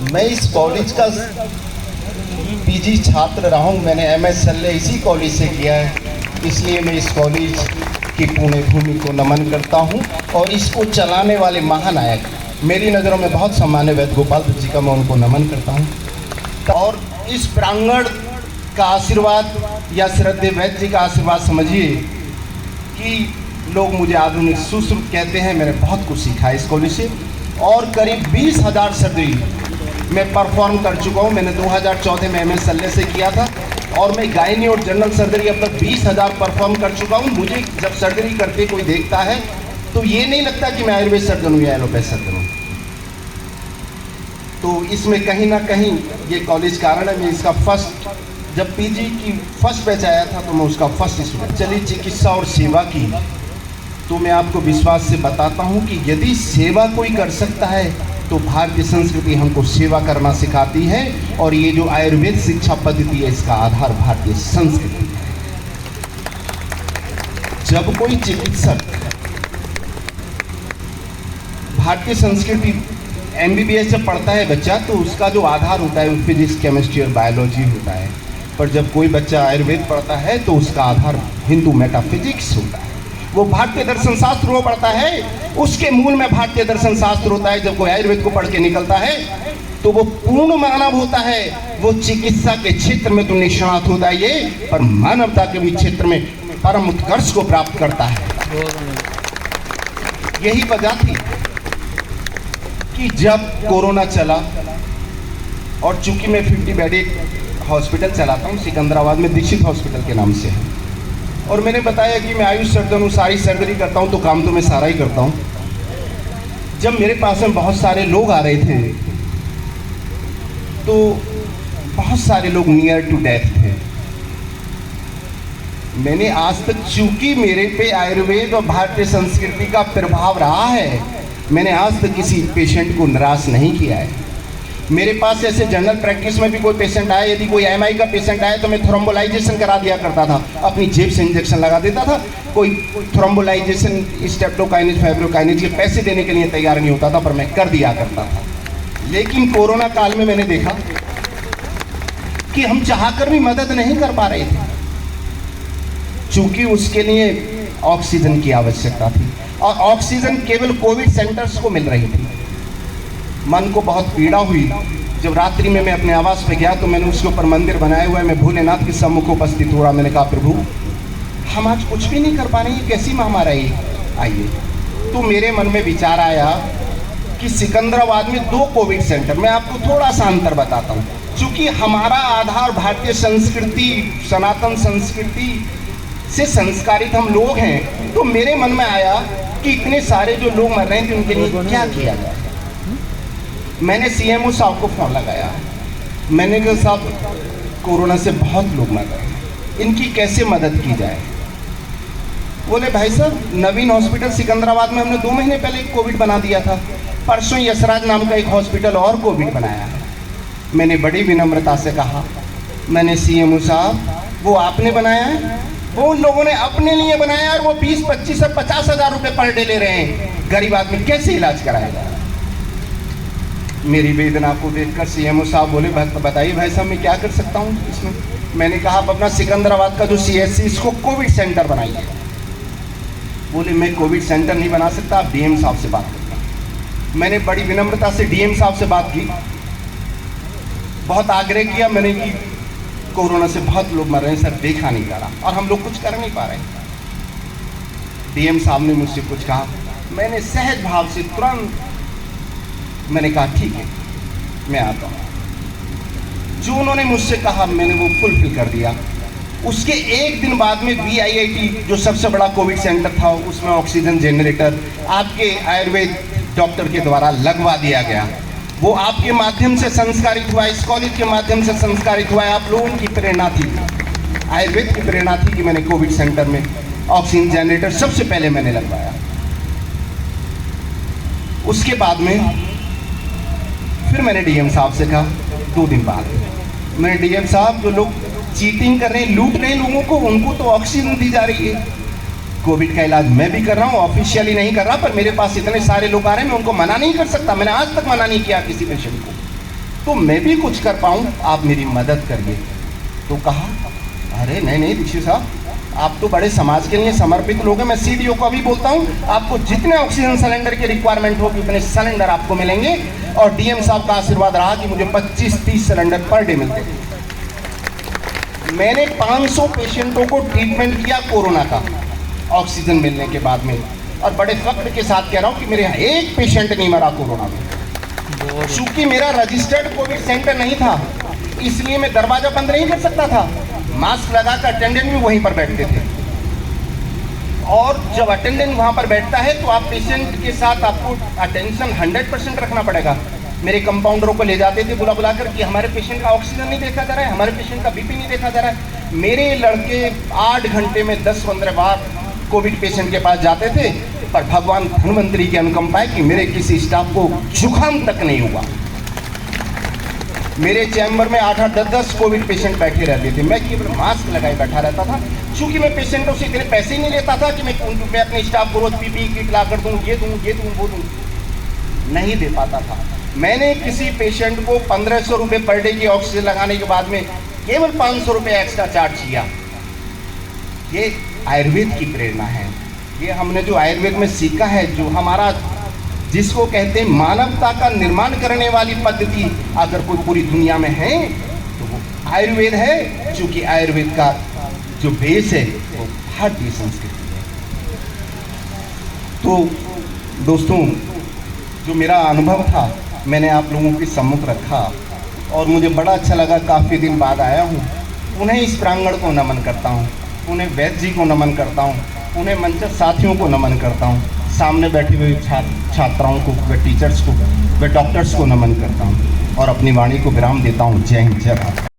मैं इस कॉलेज का पीजी छात्र रहा हूँ। मैंने एमएस शल्य इसी कॉलेज से किया है, इसलिए मैं इस कॉलेज की पुण्य भूमि को नमन करता हूँ। और इसको चलाने वाले महानायक मेरी नज़रों में बहुत सम्मान्य वैद्य गोपाल दत्त जी का, मैं उनको नमन करता हूँ। और इस प्रांगण का आशीर्वाद या श्रद्धेय वैद्य जी का आशीर्वाद समझिए कि लोग मुझे आधुनिक सुश्रुत कहते हैं। मैंने बहुत कुछ सीखा है इस कॉलेज से, और करीब 20,000 सर्जरी मैं परफॉर्म कर चुका हूँ। मैंने 2014 में एमएस शल्य से किया था, और मैं गायनी और जनरल सर्जरी अब तक 20,000 परफॉर्म कर चुका हूँ। मुझे जब सर्जरी करते कोई देखता है तो ये नहीं लगता कि मैं आयुर्वेद सर्जन हूँ या एलोपैथ सर्जन हूँ। तो इसमें कहीं ना कहीं ये कॉलेज कारण है। मैं इसका फर्स्ट, जब पीजी की फर्स्ट बैच आया था तो मैं उसका फर्स्ट स्टूडेंट। चली चिकित्सा और सेवा की, तो मैं आपको विश्वास से बताता हूँ कि यदि सेवा कोई कर सकता है तो भारतीय संस्कृति हमको सेवा करना सिखाती है। और ये जो आयुर्वेद शिक्षा पद्धति है, इसका आधार भारतीय संस्कृति है। जब कोई चिकित्सक भारतीय संस्कृति एमबीबीएस जब पढ़ता है बच्चा, तो उसका जो आधार होता है वो फिजिक्स, केमिस्ट्री और बायोलॉजी होता है। पर जब कोई बच्चा आयुर्वेद पढ़ता है तो उसका आधार हिंदू मेटाफिजिक्स होता है। वो भारतीय दर्शन शास्त्र को पढ़ता है, उसके मूल में भारतीय दर्शन शास्त्र होता है। जब कोई आयुर्वेद को पढ़ के निकलता है तो वो पूर्ण मानव होता है। वो चिकित्सा के क्षेत्र में तो निष्णात होता है ये, पर मानवता के भी क्षेत्र में परम उत्कर्ष को प्राप्त करता है। यही वजह थी कि जब कोरोना चला, और चूंकि मैं 50 बेड एक हॉस्पिटल चलाता हूँ सिकंदराबाद में, दीक्षित हॉस्पिटल के नाम से है, और मैंने बताया कि मैं आयुष सर्जन हूँ, सारी सर्जरी करता हूँ, तो काम तो मैं सारा ही करता हूँ। जब मेरे पास में बहुत सारे लोग आ रहे थे तो बहुत सारे लोग नियर टू डेथ थे। मैंने आज तक, चूंकि मेरे पे आयुर्वेद और भारतीय संस्कृति का प्रभाव रहा है, मैंने आज तक किसी पेशेंट को निराश नहीं किया है। मेरे पास ऐसे जनरल प्रैक्टिस में भी कोई पेशेंट आए, यदि कोई एमआई का पेशेंट आए तो मैं थ्रोम्बोलाइजेशन करा दिया करता था, अपनी जेब से इंजेक्शन लगा देता था। कोई थ्रोम्बोलाइजेशन, स्टेप्टोकाइनेज, फाइब्रोकाइनेज के पैसे देने के लिए तैयार नहीं होता था, पर मैं कर दिया करता था। लेकिन कोरोना काल में मैंने देखा कि हम चाहकर भी मदद नहीं कर पा रहे थे, चूंकि उसके लिए ऑक्सीजन की आवश्यकता थी, और ऑक्सीजन केवल कोविड सेंटर्स को मिल रही थी। मन को बहुत पीड़ा हुई जब रात्रि में मैं अपने आवास पे गया, तो मैंने उसके ऊपर मंदिर बनाया हुआ है, मैं भोलेनाथ के सम्मुख उपस्थित हुआ। मैंने कहा, प्रभु हम आज कुछ भी नहीं कर पा रहे, ये कैसी महामारी आई है। तो मेरे मन में विचार आया कि सिकंदराबाद में 2 कोविड सेंटर, मैं आपको थोड़ा सा अंतर बताता हूँ। चूँकि हमारा आधार भारतीय संस्कृति, सनातन संस्कृति से संस्कारित हम लोग हैं, तो मेरे मन में आया कि इतने सारे जो लोग मर रहे थे उनके लिए क्या किया जाए। मैंने सीएमओ साहब को फ़ोन लगाया, मैंने कहा साहब कोरोना से बहुत लोग मर रहे हैं, इनकी कैसे मदद की जाए। बोले भाई साहब, नवीन हॉस्पिटल सिकंदराबाद में हमने 2 महीने पहले कोविड बना दिया था, परसों यशराज नाम का एक हॉस्पिटल और कोविड बनाया है। मैंने बड़ी विनम्रता से कहा, मैंने सीएमओ साहब वो आपने बनाया है, वो उन लोगों ने अपने लिए बनाया, और वो 20, 25 और 50 हज़ार रुपये पर डे ले रहे हैं। गरीब आदमी कैसे इलाज कराएगा। मेरी वेदना को देखकर सीएमओ साहब बोले, बताइए भाई साहब मैं क्या कर सकता हूँ इसमें। मैंने कहा, आप अपना सिकंदराबाद का जो सीएचसी, इसको कोविड सेंटर बनाइए। बोले मैं कोविड सेंटर नहीं बना सकता, आप डीएम साहब से बात करना। मैंने बड़ी विनम्रता से डीएम साहब से बात की, बहुत आग्रह किया मैंने कि कोरोना से बहुत लोग मर रहे हैं सर, देखा नहीं जा रहा और हम लोग कुछ कर नहीं पा रहे। डीएम साहब ने मुझसे कुछ कहा, मैंने सहज भाव से तुरंत मैंने कहा ठीक है मैं आता हूँ। जो उन्होंने मुझसे कहा मैंने वो फुलफिल कर दिया। उसके एक दिन बाद में VIIT जो सबसे बड़ा कोविड सेंटर था, उसमें ऑक्सीजन जनरेटर आपके आयुर्वेद डॉक्टर के द्वारा लगवा दिया गया। वो आपके माध्यम से संस्कारित हुआ, इस कॉलेज के माध्यम से संस्कारित हुआ। आप लोगों की प्रेरणा थी, आयुर्वेद की प्रेरणा थी कि मैंने कोविड सेंटर में ऑक्सीजन जनरेटर सबसे पहले मैंने लगवाया। उसके बाद में फिर मैंने डीएम साहब से कहा, 2 दिन बाद मैंने, डीएम साहब जो लोग चीटिंग कर रहे हैं, लूट रहे हैं लोगों को, उनको तो ऑक्सीजन दी जा रही है। कोविड का इलाज मैं भी कर रहा हूँ, ऑफिशियली नहीं कर रहा, पर मेरे पास इतने सारे लोग आ रहे हैं, मैं उनको मना नहीं कर सकता। मैंने आज तक मना नहीं किया किसी पेशेंट को। तो मैं भी कुछ कर पाऊँ, आप मेरी मदद करिए। तो कहा, अरे नहीं दीक्षित साहब, आप तो बड़े समाज के लिए समर्पित लोग हैं। मैं सीडीओ को अभी बोलता हूँ, आपको जितने ऑक्सीजन सिलेंडर की रिक्वायरमेंट होगी उतने सिलेंडर आपको मिलेंगे। और डीएम साहब का आशीर्वाद रहा कि मुझे 25-30 सिलेंडर पर डे मिलते थे। मैंने 500 पेशेंटों को ट्रीटमेंट किया कोरोना का ऑक्सीजन मिलने के बाद में, और बड़े फख्र के साथ कह रहा हूँ कि मेरे यहाँ एक पेशेंट नहीं मरा कोरोना में। चूंकि मेरा रजिस्टर्ड कोविड सेंटर नहीं था, इसलिए मैं दरवाजा बंद नहीं कर सकता था। मास्क लगाकर अटेंडेंट भी वहीं पर बैठते थे, और जब अटेंडेंट वहां पर बैठता है तो आप पेशेंट के साथ आपको अटेंशन 100% रखना पड़ेगा। मेरे कंपाउंडरों को ले जाते थे बुला कर कि हमारे पेशेंट का ऑक्सीजन नहीं देखा जा रहा है, हमारे पेशेंट का बीपी नहीं देखा जा रहा है। मेरे लड़के 8 घंटे में 10-15 बार कोविड पेशेंट के पास जाते थे, पर भगवान धन्वंतरी की अनुकंपा है कि मेरे किसी स्टाफ को जुकाम तक नहीं हुआ। मेरे चैम्बर में 8-8, 10-10 कोविड पेशेंट बैठे रहते थे, मैं केवल मास्क लगाए बैठा रहता था। चूंकि मैं पेशेंटों से इतने पैसे ही नहीं लेता था कि मैं अपने स्टाफ को रोज पीपी किट ला कर दूँ, ये दूँ वो दूँ, नहीं दे पाता था। मैंने किसी पेशेंट को 1500 रुपये पर डे की ऑक्सीजन लगाने के बाद में केवल 500 रुपये एक्स्ट्रा चार्ज किया। ये आयुर्वेद की प्रेरणा है। ये हमने जो आयुर्वेद में सीखा है, जो हमारा जिसको कहते हैं मानवता का निर्माण करने वाली पद्धति, अगर कोई पूरी दुनिया में है तो वो आयुर्वेद है। क्योंकि आयुर्वेद का जो बेस है वो भारतीय संस्कृति है। तो दोस्तों, जो मेरा अनुभव था मैंने आप लोगों के सम्मुख रखा, और मुझे बड़ा अच्छा लगा। काफ़ी दिन बाद आया हूँ, उन्हें इस प्रांगण को नमन करता हूँ, उन्हें वैद्य जी को नमन करता हूँ, उन्हें मंचस्थ साथियों को नमन करता हूँ, सामने बैठे हुए छात्राओं को, व टीचर्स को, व डॉक्टर्स को नमन करता हूँ, और अपनी वाणी को विराम देता हूँ। जय हिंद, जय भारत।